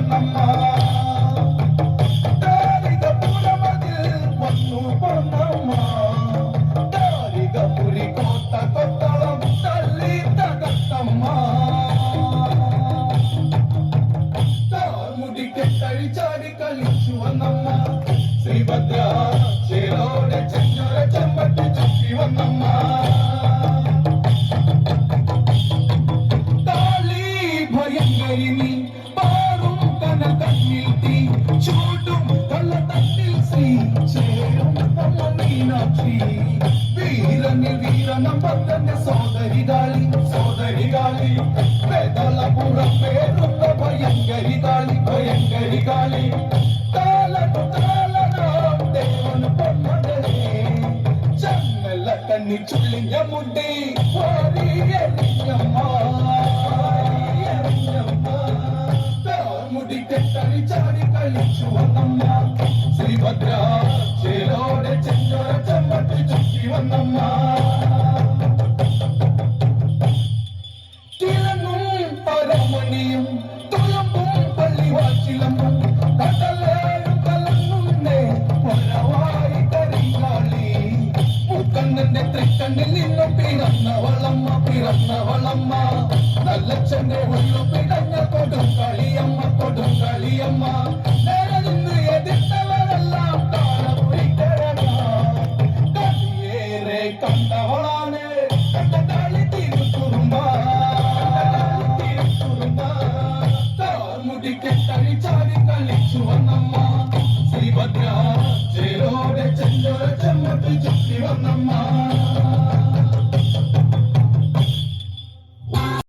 വന്നമ്മ താരികപുരമതിൽ വന്നു പൊന്നമ്മ താരികപുരി കോട്ട കൊത്തളം തല്ലി തകർത്തമ്മ താർമുടി കെട്ടഴിച്ചാടി കളിച്ചു വന്നമ്മ ശ്രീഭദ്ര ചേരോടെ ചെഞ്ഞൊര ചെമ്പട്ടി ചുറ്റി വന്നമ്മ ഭയങ്കരിനി പാറും കനൽ കണ്ണിൽ തീ ചൂടും കള്ളത്തട്ടിൽ ശ്രീ ചേരും അമ്മ മീനാക്ഷി വീരനിൽ വീരനമ്പത്തന്റെ സോദരികാളി വേദളപുരം പേരുന്ന ഭയങ്കരികാളി താലനാം ദേവന് പൊന്മകളെ ചങ്ങല കണ്ണി ചുള്ളിഞ്ഞ മുടി ചാടി കളിച്ചു വന്നമ്മ ശ്രീഭദ്ര ചേരോടെ ചെഞ്ഞൊര ചെമ്പട്ടി ചുറ്റി വന്നമ്മ കിളങ്ങും പരമണിയും തുളമ്പും പള്ളിവാച്ചിലമ്പും കടലേഴും കലങ്ങുന്നേ വരവായി കരിങ്കാളി മുക്കണ്ണന്റെ തൃക്കണ്ണിൽ നിന്നും പിറന്നവളമ്മ നല്ലച്ഛന്റെ ഉള്ളു പിടഞ്ഞ കൊടുങ്കാളിയമ്മ